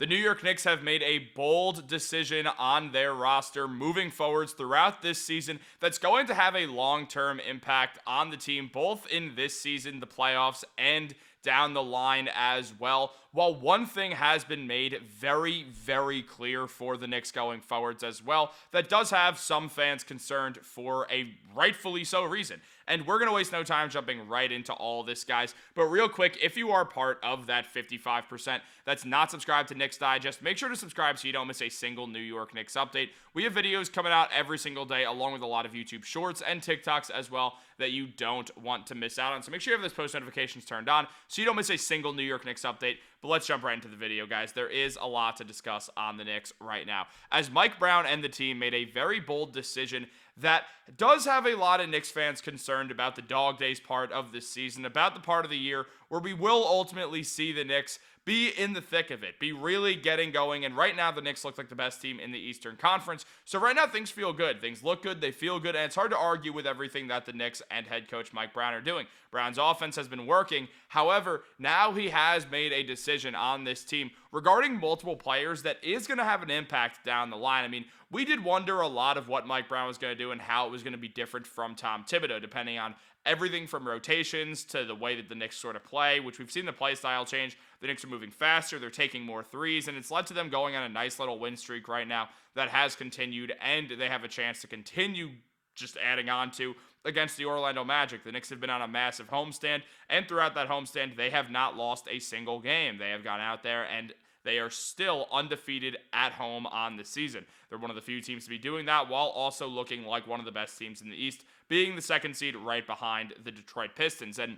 The New York Knicks have made a bold decision on their roster moving forwards throughout this season that's going to have a long-term impact on the team, both in this season, the playoffs, and down the line as well. While one thing has been made very, very clear for the Knicks going forwards as well, that does have some fans concerned for a rightfully so reason. And we're going to waste no time jumping right into all this, guys. But real quick, if you are part of that 55% that's not subscribed to Knicks Digest, make sure to subscribe so you don't miss a single New York Knicks update. We have videos coming out every single day, along with a lot of YouTube shorts and TikToks as well that you don't want to miss out on. So make sure you have those post notifications turned on so you don't miss a single New York Knicks update. But let's jump right into the video, guys. There is a lot to discuss on the Knicks right now, as Mike Brown and the team made a very bold decision that does have a lot of Knicks fans concerned about the dog days part of this season, about the part of the year where we will ultimately see the Knicks be in the thick of it, be really getting going. And right now, the Knicks look like the best team in the Eastern Conference. So right now, things feel good. Things look good. They feel good. And it's hard to argue with everything that the Knicks and head coach Mike Brown are doing. Brown's offense has been working. However, now he has made a decision on this team regarding multiple players that is going to have an impact down the line. I mean, we did wonder a lot of what Mike Brown was going to do and how it was going to be different from Tom Thibodeau, depending on everything from rotations to the way that the Knicks sort of play, which we've seen the play style change. The Knicks are moving faster, they're taking more threes, and it's led to them going on a nice little win streak right now that has continued, and they have a chance to continue just adding on to against the Orlando Magic. The Knicks have been on a massive homestand, and throughout that homestand, they have not lost a single game. They have gone out there and they are still undefeated at home on the season. They're one of the few teams to be doing that while also looking like one of the best teams in the East, being the second seed right behind the Detroit Pistons. And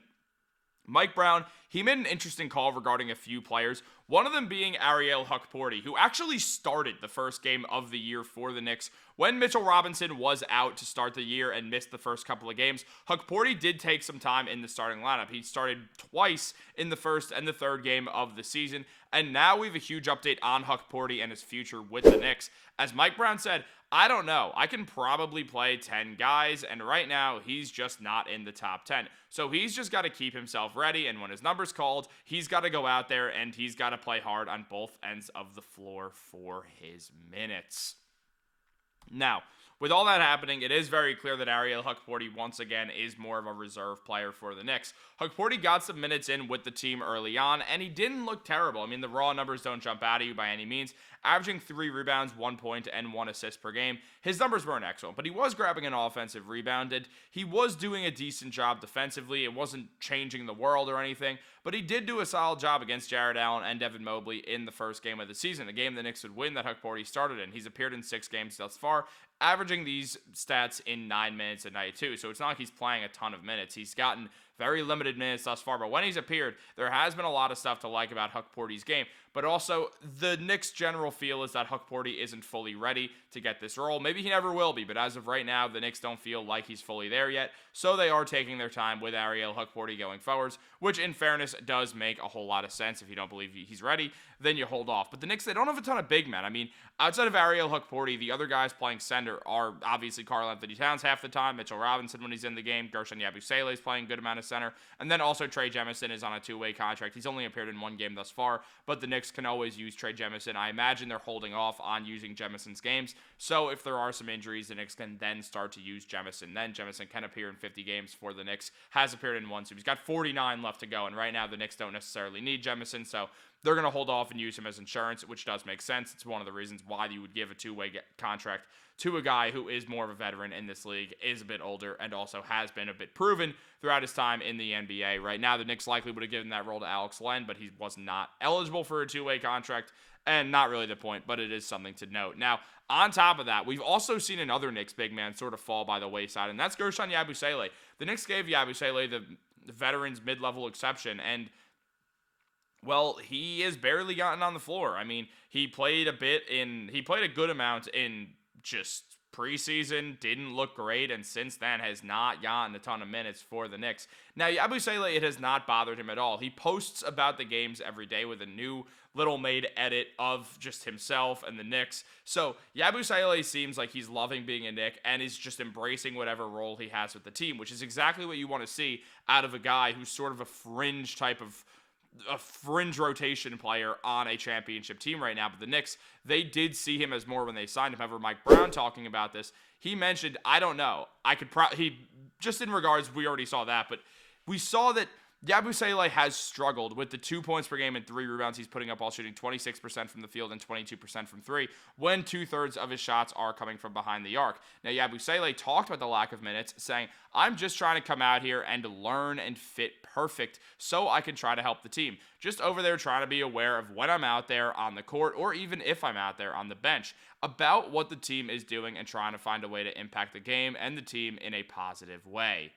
Mike Brown, he made an interesting call regarding a few players, one of them being Ariel Hukporti, who actually started the first game of the year for the Knicks. When Mitchell Robinson was out to start the year and missed the first couple of games, Hukporti did take some time in the starting lineup. He started twice in the first and the third game of the season, and now we have a huge update on Hukporti and his future with the Knicks. As Mike Brown said, I don't know. I can probably play 10 guys, and right now, he's just not in the top 10. So he's just got to keep himself ready, and when his number's called, he's got to go out there, and he's got to play hard on both ends of the floor for his minutes. Now, with all that happening, it is very clear that Ariel Hukporti, once again, is more of a reserve player for the Knicks. Hukporti got some minutes in with the team early on, and he didn't look terrible. I mean, the raw numbers don't jump out at you by any means. Averaging 3 rebounds, 1 point, and 1 assist per game. His numbers weren't excellent, but he was grabbing an offensive rebound, and he was doing a decent job defensively. It wasn't changing the world or anything, but he did do a solid job against Jared Allen and Devin Mobley in the first game of the season, a game the Knicks would win that Hukporti started in. He's appeared in 6 games thus far, averaging these stats in 9 minutes a night too. So it's not like he's playing a ton of minutes. He's gotten very limited minutes thus far, but when he's appeared, there has been a lot of stuff to like about Hukporti's game. But also, the Knicks' general feel is that Hukporti isn't fully ready to get this role. Maybe he never will be, but as of right now, the Knicks don't feel like he's fully there yet, so they are taking their time with Ariel Hukporti going forwards, which in fairness does make a whole lot of sense. If you don't believe he's ready, then you hold off. But the Knicks, they don't have a ton of big men. I mean, outside of Ariel Hukporti, the other guys playing center are obviously Karl-Anthony Towns half the time, Mitchell Robinson when he's in the game, Guerschon Yabusele is playing a good amount of center, and then also Trey Jemison is on a 2-way contract. He's only appeared in 1 game thus far, but the Knicks can always use Trey Jemison. I imagine they're holding off on using Jemison's games, so if there are some injuries, the Knicks can then start to use Jemison. Then Jemison can appear in 50 games for the Knicks, has appeared in 1, so he's got 49 left to go, and right now the Knicks don't necessarily need Jemison, so they're going to hold off and use him as insurance, which does make sense. It's one of the reasons why you would give a 2-way contract to a guy who is more of a veteran in this league, is a bit older, and also has been a bit proven throughout his time in the NBA. Right now, the Knicks likely would have given that role to Alex Len, but he was not eligible for a 2-way contract, and not really the point, but it is something to note. Now, on top of that, we've also seen another Knicks big man sort of fall by the wayside, and that's Guerschon Yabusele. The Knicks gave Yabusele the veterans mid-level exception, and well, he has barely gotten on the floor. I mean, he played a good amount in just preseason, didn't look great, and since then has not gotten a ton of minutes for the Knicks. Now, Yabusele, it has not bothered him at all. He posts about the games every day with a new little made edit of just himself and the Knicks. So Yabusele seems like he's loving being a Knick and is just embracing whatever role he has with the team, which is exactly what you want to see out of a guy who's sort of a fringe type of a fringe rotation player on a championship team right now. But the Knicks, they did see him as more when they signed him. However, Mike Brown talking about this, he mentioned, I don't know. Just in regards, we already saw that, but we saw that Yabusele has struggled with the 2 points per game and 3 rebounds he's putting up while shooting 26% from the field and 22% from 3 when 2/3 of his shots are coming from behind the arc. Now, Yabusele talked about the lack of minutes, saying, I'm just trying to come out here and learn and fit perfect so I can try to help the team. Just over there trying to be aware of when I'm out there on the court or even if I'm out there on the bench about what the team is doing and trying to find a way to impact the game and the team in a positive way.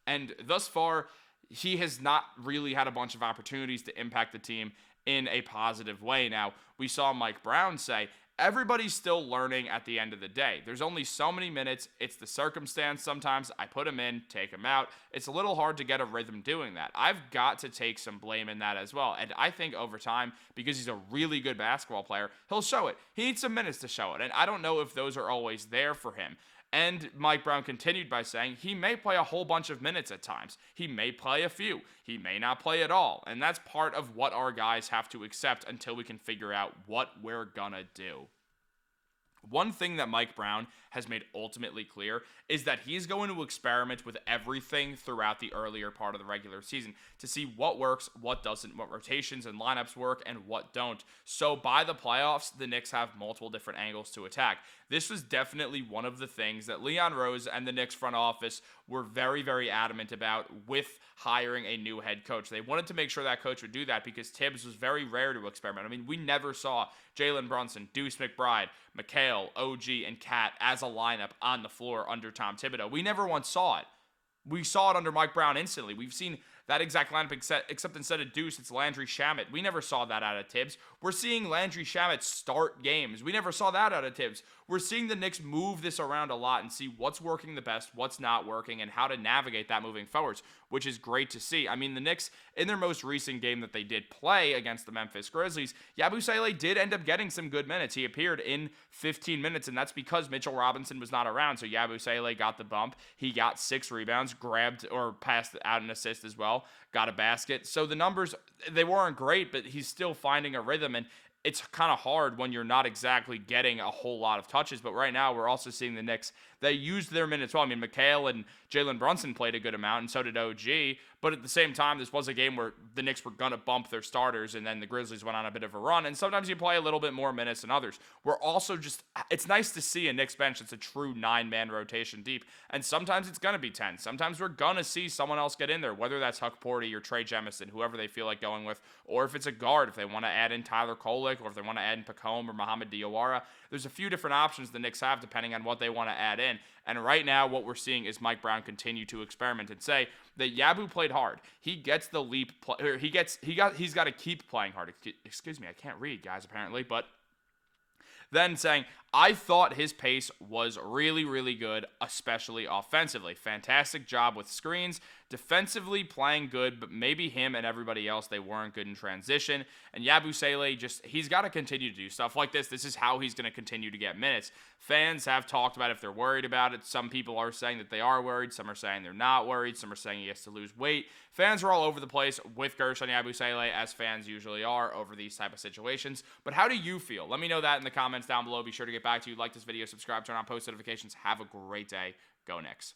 And thus far, he has not really had a bunch of opportunities to impact the team in a positive way. Now, we saw Mike Brown say, everybody's still learning at the end of the day. There's only so many minutes. It's the circumstance. Sometimes I put him in, take him out. It's a little hard to get a rhythm doing that. I've got to take some blame in that as well. And I think over time, because he's a really good basketball player, he'll show it. He needs some minutes to show it. And I don't know if those are always there for him. And Mike Brown continued by saying he may play a whole bunch of minutes at times. He may play a few. He may not play at all. And that's part of what our guys have to accept until we can figure out what we're gonna do. One thing that Mike Brown has made ultimately clear is that he's going to experiment with everything throughout the earlier part of the regular season to see what works, what doesn't, what rotations and lineups work, and what don't. So by the playoffs, the Knicks have multiple different angles to attack. This was definitely one of the things that Leon Rose and the Knicks front office were very, very adamant about with hiring a new head coach. They wanted to make sure that coach would do that because Tibbs was very rare to experiment. I mean, we never saw Jalen Brunson, Deuce McBride, Mikal, OG, and Cat as a lineup on the floor under Tom Thibodeau. We never once saw it. We saw it under Mike Brown instantly. We've seen that exact lineup except instead of Deuce, it's Landry Shamet. We never saw that out of Tibbs. We're seeing Landry Shamet start games. We never saw that out of Tibbs. We're seeing the Knicks move this around a lot and see what's working the best, what's not working, and how to navigate that moving forwards, which is great to see. I mean, the Knicks, in their most recent game that they did play against the Memphis Grizzlies, Yabusele did end up getting some good minutes. He appeared in 15 minutes, and that's because Mitchell Robinson was not around, so Yabusele got the bump. He got 6 rebounds, grabbed or passed out an assist as well, got a basket. So the numbers, they weren't great, but he's still finding a rhythm, and it's kind of hard when you're not exactly getting a whole lot of touches. But right now, we're also seeing the Knicks, they used their minutes well. I mean, Mikal and Jalen Brunson played a good amount, and so did OG. But at the same time, this was a game where the Knicks were going to bump their starters, and then the Grizzlies went on a bit of a run. And sometimes you play a little bit more minutes than others. We're also just, it's nice to see a Knicks bench that's a true 9-man rotation deep. And sometimes it's going to be 10. Sometimes we're going to see someone else get in there, whether that's Huck Porty or Trey Jemison, whoever they feel like going with, or if it's a guard, if they want to add in Tyler Kolek, or if they want to add in Pacome or Mohamed Diawara. There's a few different options the Knicks have depending on what they want to add in. And right now, what we're seeing is Mike Brown continue to experiment and say that Yabu played hard. He gets the leap. He's got to keep playing hard. Excuse me, I can't read, guys. Apparently, but then saying, I thought his pace was really, really good, especially offensively. Fantastic job with screens. Defensively playing good, but maybe him and everybody else, they weren't good in transition. And Yabusele, he's got to continue to do stuff like this. This is how he's going to continue to get minutes. Fans have talked about if they're worried about it. Some people are saying that they are worried. Some are saying they're not worried. Some are saying he has to lose weight. Fans are all over the place with Guerschon Yabusele, as fans usually are over these type of situations. But how do you feel? Let me know that in the comments down below. Be sure to get back to you. Like this video, subscribe, turn on post notifications. Have a great day. Go Knicks.